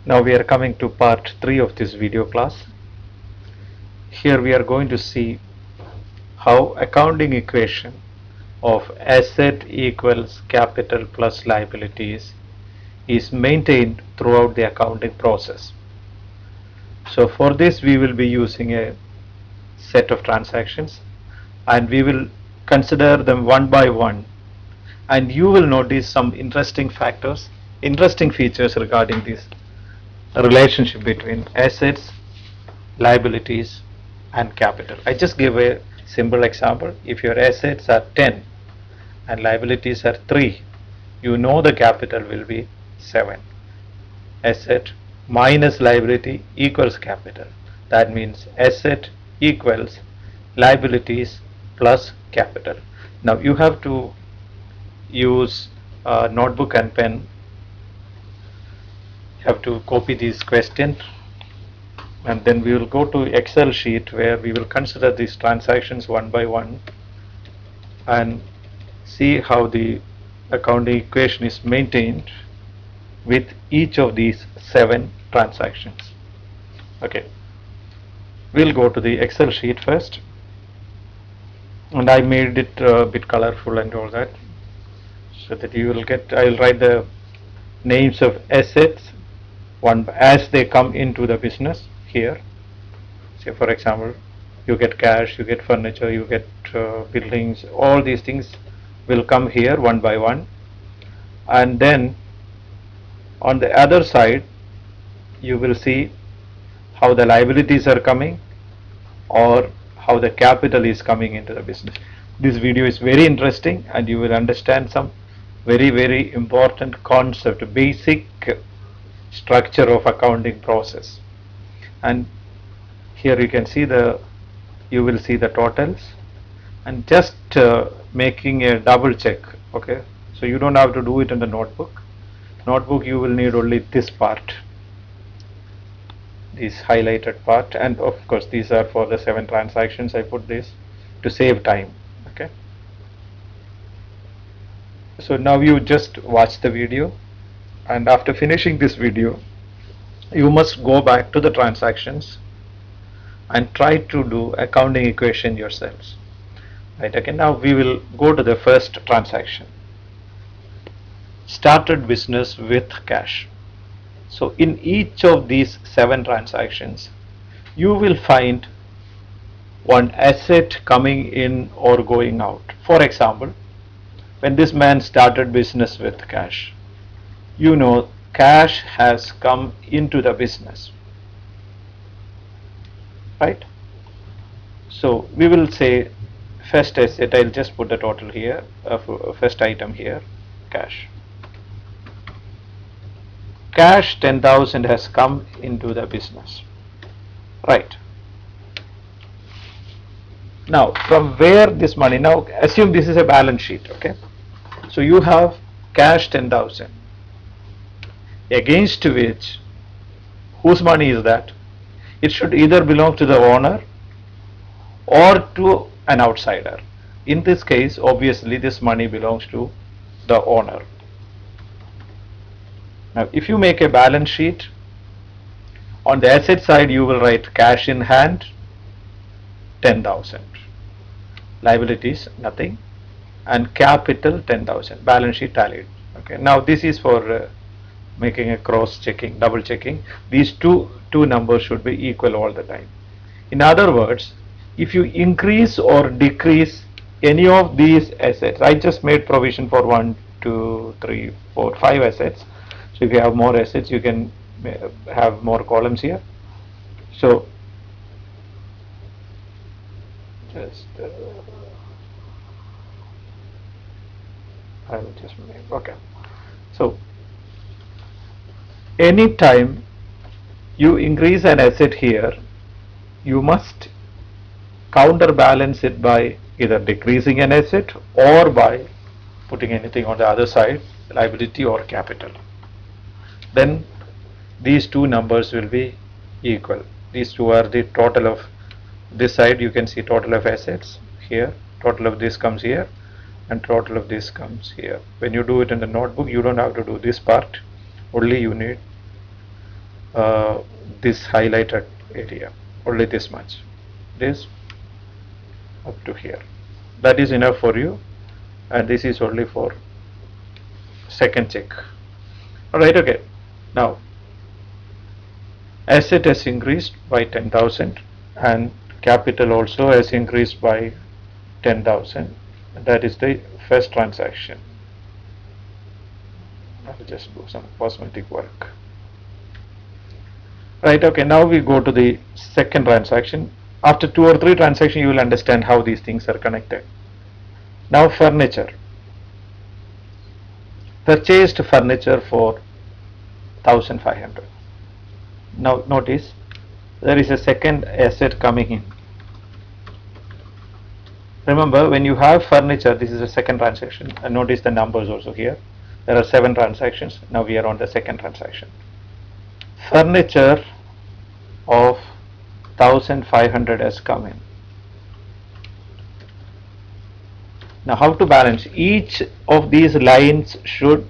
Now we are coming to part 3 of this video class. Here we are going to see how accounting equation of asset equals capital plus liabilities is maintained throughout the accounting process. So for this we will be using a set of transactions and we will consider them one by one, and you will notice some interesting features regarding this relationship between assets, liabilities and capital. I just give a simple example. If your assets are 10 and liabilities are 3, you know the capital will be 7. Asset minus liability equals capital. That means asset equals liabilities plus capital. Now you have to use notebook and pen. You have to copy these questions, and then we will go to Excel sheet where we will consider these transactions one by one and see how the accounting equation is maintained with each of these 7 transactions. Okay, we'll go to the Excel sheet first, and I made it a bit colorful and all that, so that you will get, I'll write the names of assets one as they come into the business here. Say for example, you get cash, you get furniture, you get buildings, all these things will come here one by one, and then on the other side you will see how the liabilities are coming or how the capital is coming into the business. This video is very interesting and you will understand some very important concept, basic structure of accounting process. And here you can see you will see the totals, and just making a double check. Okay, so you don't have to do it in the notebook. You will need only this part, this highlighted part, and of course these are for the 7 transactions. I put this to save time. Okay, so now you just watch the video, and after finishing this video you must go back to the transactions and try to do accounting equation yourselves. Right, okay, now we will go to the first transaction. Started business with cash. So in each of these 7 transactions you will find one asset coming in or going out. For example, when this man started business with cash, you know cash has come into the business, right? So we will say first asset, I'll just put the total here, first item here, cash. Cash 10,000 has come into the business, right? Now from where this money, now assume this is a balance sheet. Okay, so you have cash 10,000 against which, whose money is that? It should either belong to the owner or to an outsider. In this case obviously this money belongs to the owner. Now if you make a balance sheet, on the asset side you will write cash in hand 10,000, liabilities nothing, and capital 10,000, balance sheet tallied. Okay, now this is for making a cross checking, double checking. These two numbers should be equal all the time. In other words, if you increase or decrease any of these assets, I just made provision for 1, 2, 3, 4, 5 assets. So if you have more assets you can have more columns here. So just I will just make, okay, so anytime you increase an asset here, you must counterbalance it by either decreasing an asset or by putting anything on the other side, liability or capital. Then these two numbers will be equal. These two are the total of this side. You can see total of assets here, total of this comes here, and total of this comes here. When you do it in the notebook you don't have to do this part, only you need this highlighted area, only this much. This up to here. That is enough for you, and this is only for second check. Alright, okay. Now, asset has increased by 10,000 and capital also has increased by 10,000. That is the first transaction. I will just do some cosmetic work. Right, okay, now we go to the second transaction. After 2 or 3 transactions, you will understand how these things are connected. Now, furniture. Purchased furniture for 1,500. Now, notice there is a second asset coming in. Remember, when you have furniture, this is a second transaction, and notice the numbers also here. There are 7 transactions. Now we are on the second transaction. Furniture of 1,500 has come in. Now, how to balance? Each of these lines should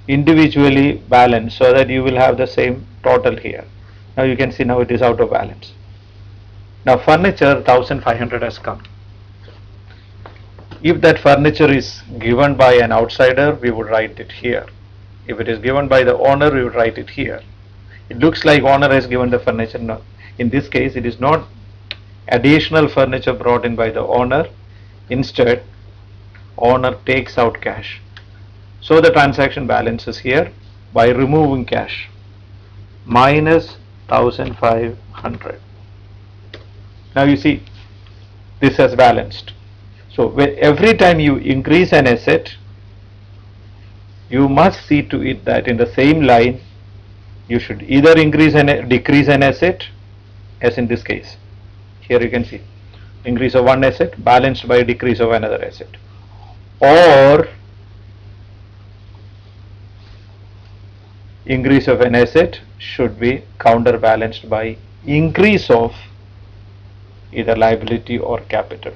individually balance so that you will have the same total here. Now you can see now it is out of balance. Now furniture 1,500 has come. If that furniture is given by an outsider, we would write it here. If it is given by the owner, we would write it here. It looks like owner has given the furniture. No. In this case, it is not additional furniture brought in by the owner. Instead, owner takes out cash. So the transaction balance is here by removing cash. Minus 1,500. Now you see, this has balanced. So every time you increase an asset, you must see to it that in the same line, you should either increase and decrease an asset, as in this case. Here you can see, increase of one asset balanced by decrease of another asset. Or increase of an asset should be counterbalanced by increase of either liability or capital.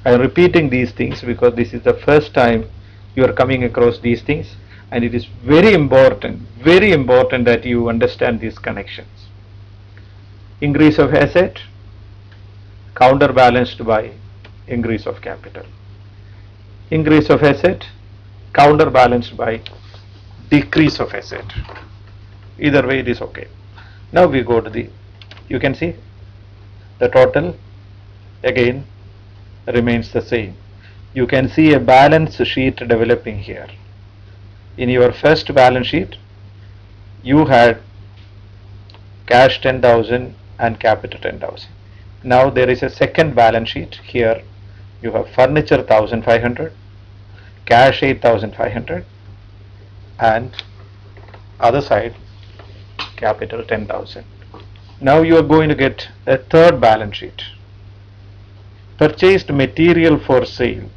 I am repeating these things because this is the first time you are coming across these things, and it is very important that you understand these connections. Increase of asset counterbalanced by increase of capital. Increase of asset counterbalanced by decrease of asset. Either way it is okay. Now we go to the, you can see the total again remains the same. You can see a balance sheet developing here. In your first balance sheet, you had cash 10,000 and capital 10,000. Now there is a second balance sheet here. You have furniture 1,500, cash 8,500, and other side capital 10,000. Now you are going to get a third balance sheet. Purchased material for sale.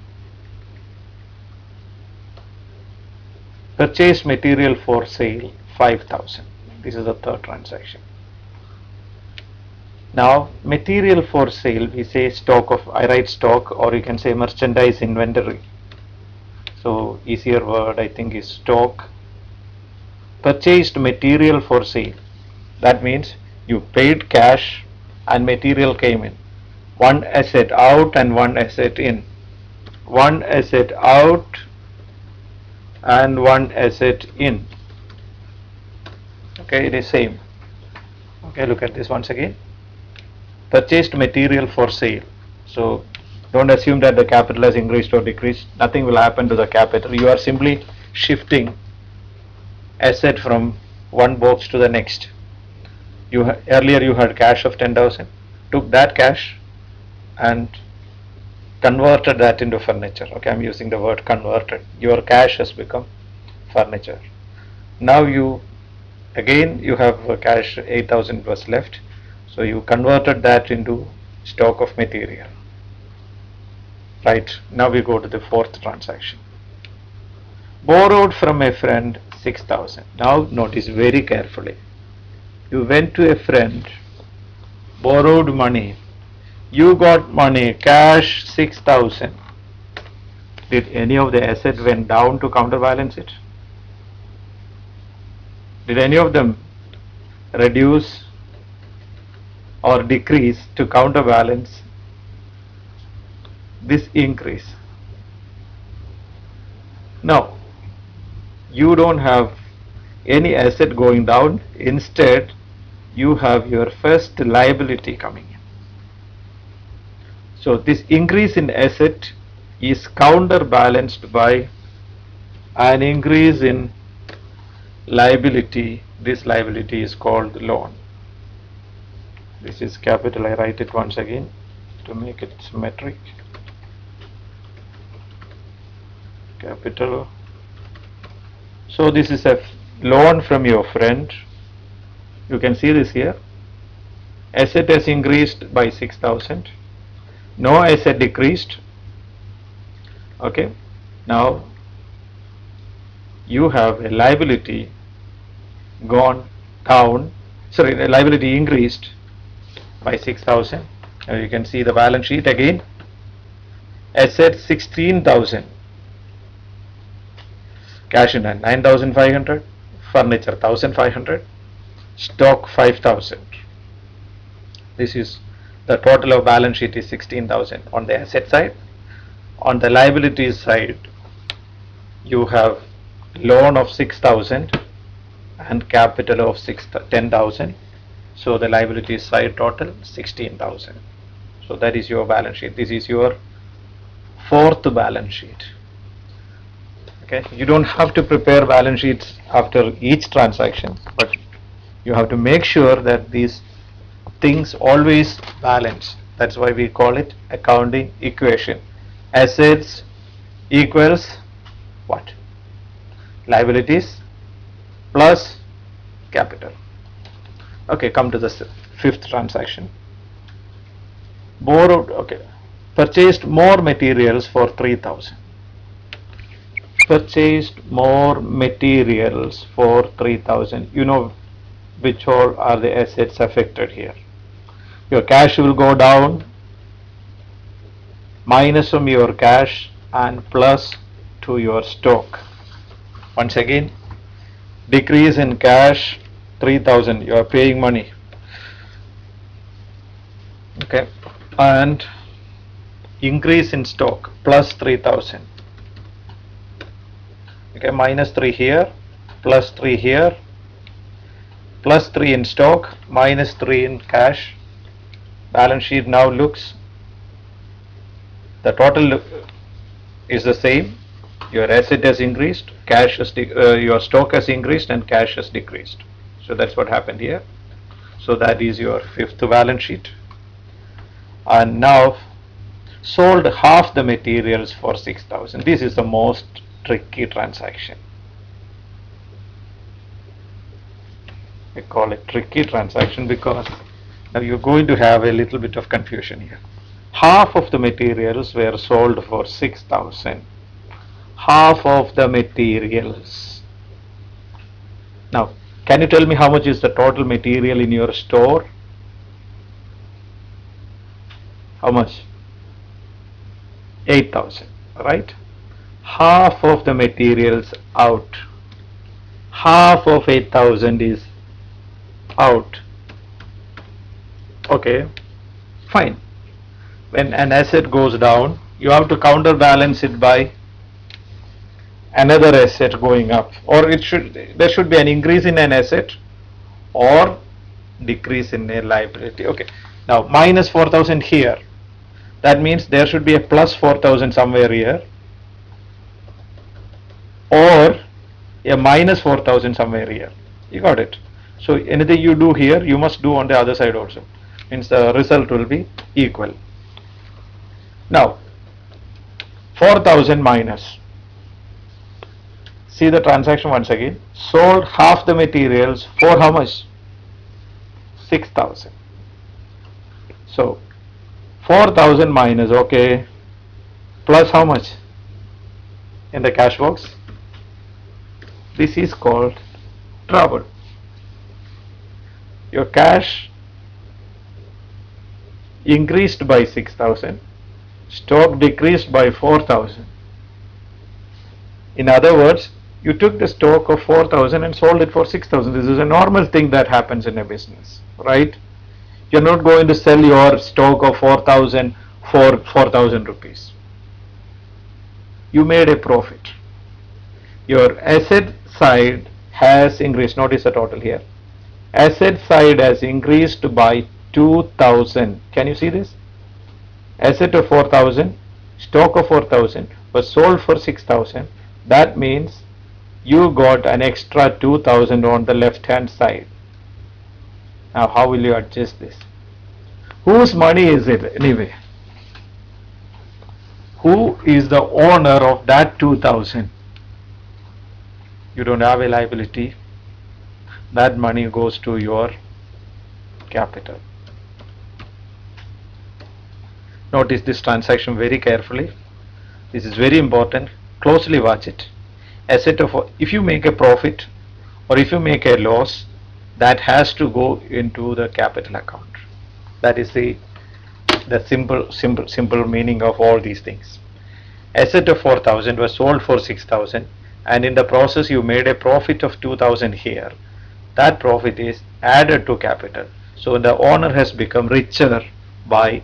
Purchased material for sale 5,000. This is the third transaction. Now material for sale, we say stock of, I write stock, or you can say merchandise inventory. So easier word I think is stock. Purchased material for sale. That means you paid cash and material came in. One asset out and one asset in. One asset out and one asset in. Okay, it is same. Okay, look at this once again. Purchased material for sale. So don't assume that the capital has increased or decreased. Nothing will happen to the capital. You are simply shifting asset from one box to the next. Earlier you had cash of 10,000. Took that cash and converted that into furniture. Okay, I'm using the word converted. Your cash has become furniture. Now you have cash 8,000 was left, so you converted that into stock of material. Right, now we go to the fourth transaction. Borrowed from a friend 6,000. Now notice very carefully. You went to a friend, borrowed money. You got money, cash 6,000. Did any of the assets went down to counterbalance it? Did any of them reduce or decrease to counterbalance this increase. Now, you don't have any asset going down, instead you have your first liability coming in. So this increase in asset is counterbalanced by an increase in liability. This liability is called loan. This is capital. I write it once again to make it symmetric. Capital. So this is a loan from your friend. You can see this here. Asset has increased by 6,000. No asset decreased. Okay. Now you have a liability gone down. Sorry, a liability increased by 6,000. Now you can see the balance sheet again. Asset 16,000. Cash in hand 9,500. Furniture 1,500. Stock 5,000. This is the total of balance sheet is 16,000 on the asset side. On the liabilities side, you have loan of 6,000 and capital of 10,000. So the liabilities side total 16,000. So that is your balance sheet. This is your fourth balance sheet. Okay, you don't have to prepare balance sheets after each transaction, but you have to make sure that these things always balance. That's why we call it accounting equation. Assets equals what? Liabilities plus capital. Okay, come to the fifth transaction. Borrowed, okay, purchased more materials for 3,000. Purchased more materials for 3,000. You know which all are the assets affected here. Your cash will go down, minus from your cash and plus to your stock. Once again, decrease in cash 3,000, you are paying money. Okay, and increase in stock plus 3,000. Okay, minus 3 here, plus 3 here, plus 3 in stock, minus 3 in cash. Balance sheet now looks, the total is the same. Your asset has increased, cash has your stock has increased and cash has decreased. So that's what happened here. So that is your fifth balance sheet. And now sold half the materials for 6,000. This is the most tricky transaction. We call it tricky transaction because now you're going to have a little bit of confusion here. Half of the materials were sold for 6,000. Half of the materials. Now, can you tell me how much is the total material in your store? How much? 8,000, right? Half of the materials out. Half of 8,000 is out. Okay, fine. When an asset goes down, you have to counterbalance it by another asset going up, or there should be an increase in an asset or decrease in a liability. Okay, now minus 4,000 here, that means there should be a plus 4,000 somewhere here, or a minus 4,000 somewhere here. You got it? So anything you do here, you must do on the other side also. Means the result will be equal. Now 4,000 minus. See the transaction once again. Sold half the materials for how much? 6,000. So 4,000 minus, okay, plus how much in the cash box? This is called trouble. Your cash increased by 6,000, stock decreased by 4,000. In other words, You took the stock of 4,000 and sold it for 6,000. This is a normal thing that happens in a business, right? You're not going to sell your stock of 4,000 for 4,000 rupees. You made a profit. Your asset side has increased. Notice the total here. Asset side has increased by 2,000. Can you see this? Asset of 4,000, stock of 4,000 was sold for 6,000. That means you got an extra 2,000 on the left hand side. Now how will you adjust this? Whose money is it anyway? Who is the owner of that 2,000? You don't have a liability. That money goes to your capital. Notice this transaction very carefully. This is very important. Closely watch it. Asset of, if you make a profit or if you make a loss, that has to go into the capital account. That is the simple meaning of all these things. Asset of 4,000 was sold for 6,000, and in the process you made a profit of 2,000 here. That profit is added to capital. So the owner has become richer by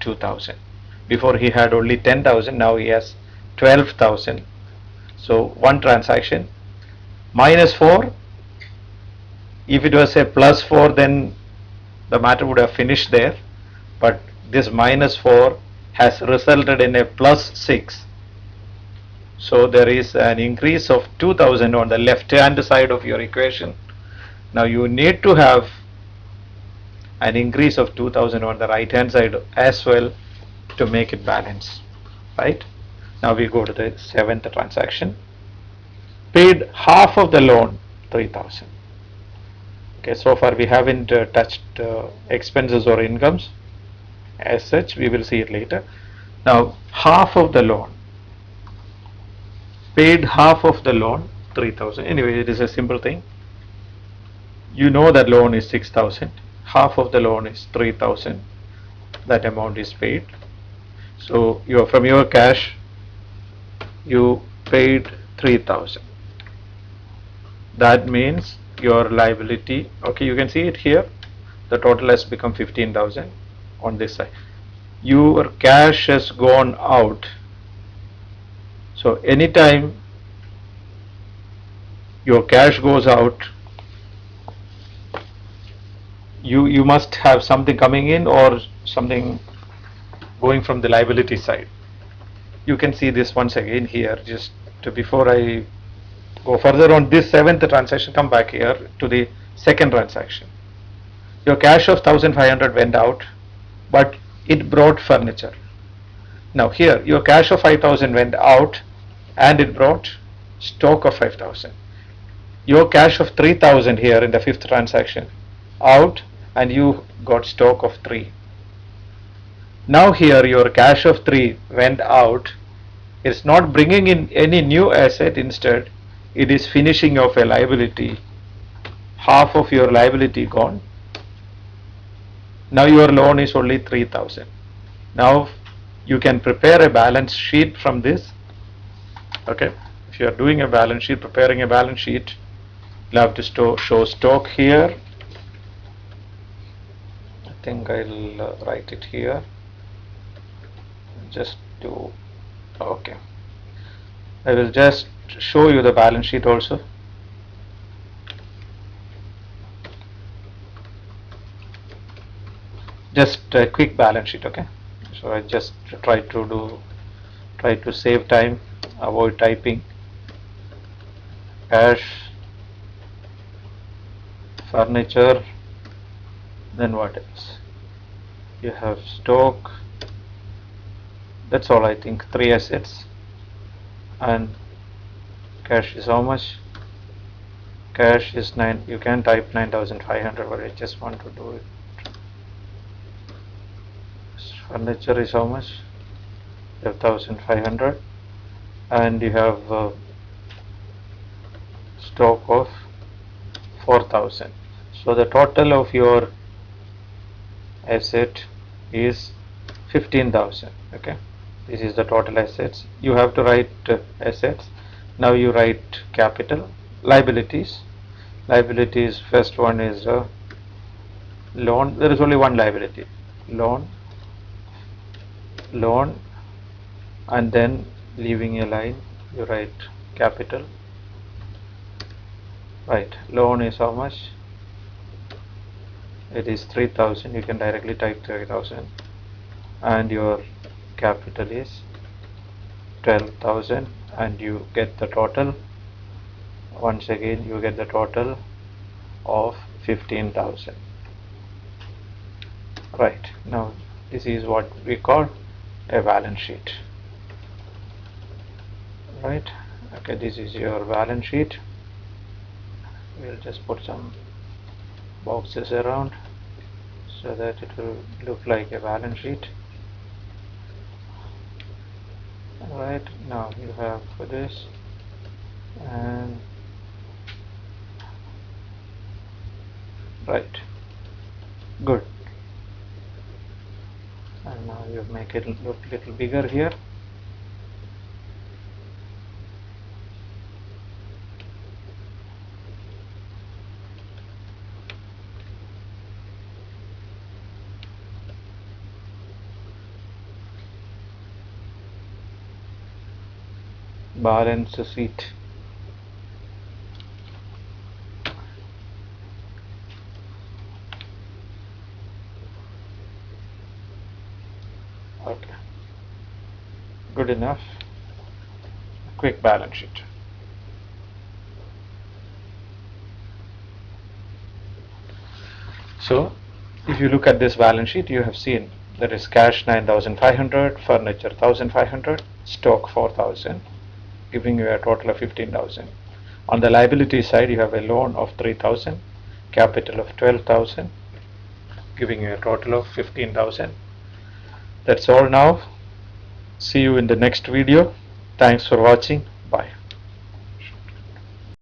2,000. Before he had only 10,000, now he has 12,000. So one transaction. Minus 4. If it was a plus 4, then the matter would have finished there. But this minus 4 has resulted in a plus 6. So there is an increase of 2,000 on the left hand side of your equation. Now you need to have an increase of 2,000 on the right hand side as well to make it balance, right? Now we go to the seventh transaction. Paid half of the loan, 3,000. Okay, so far we haven't touched expenses or incomes as such. We will see it later. Now half of the loan. Paid half of the loan, 3,000. Anyway, it is a simple thing. You know that loan is 6,000. Half of the loan is 3,000. That amount is paid. So from your cash, you paid 3,000. That means your liability, okay, you can see it here, the total has become 15,000 on this side. Your cash has gone out. So anytime your cash goes out, you must have something coming in or something going from the liability side. You can see this once again here. Just before I go further on this seventh transaction, come back here to the second transaction. Your cash of 1,500 went out, but it brought furniture. Now here your cash of 5,000 went out and it brought stock of 5,000. Your cash of 3,000 here in the fifth transaction out, and you got stock of 3. Now here your cash of 3 went out. It's not bringing in any new asset, instead it is finishing off a liability. Half of your liability gone. Now your loan is only 3,000. Now you can prepare a balance sheet from this. Okay, if you are doing a balance sheet, preparing a balance sheet, you'll have to show stock here. I think I'll write it here. Just do, okay. I will just show you the balance sheet also. Just a quick balance sheet, okay? So I just try to save time, avoid typing. Cash, furniture, then what else? You have stock. That's all, I think. 3 assets. And cash is how much? Cash is 9. You can type 9,500, but I just want to do it. Furniture is how much? 5,500. And you have stock of 4,000. So the total of your asset is 15,000. Okay, this is the total assets. You have to write assets. Now you write capital. Liabilities. Liabilities, first one is loan. There is only one liability. Loan, loan, and then leaving a line, you write capital. Right, loan is how much? It is 3,000. You can directly type 3,000. And your capital is 12,000, and you get the total. Once again, you get the total of 15,000. Right, now this is what we call a balance sheet. Right, okay, this is your balance sheet. We'll just put some boxes around so that it will look like a balance sheet. Right, now you have for this, and right, good. And now you make it look a little bigger here. Balance sheet. Okay, good enough. Quick balance sheet. So if you look at this balance sheet, you have seen there is cash 9,500, furniture 1,500, stock 4,000, giving you a total of 15,000. On the liability side, you have a loan of 3,000, capital of 12,000, giving you a total of 15,000. That's all now. See you in the next video. Thanks for watching.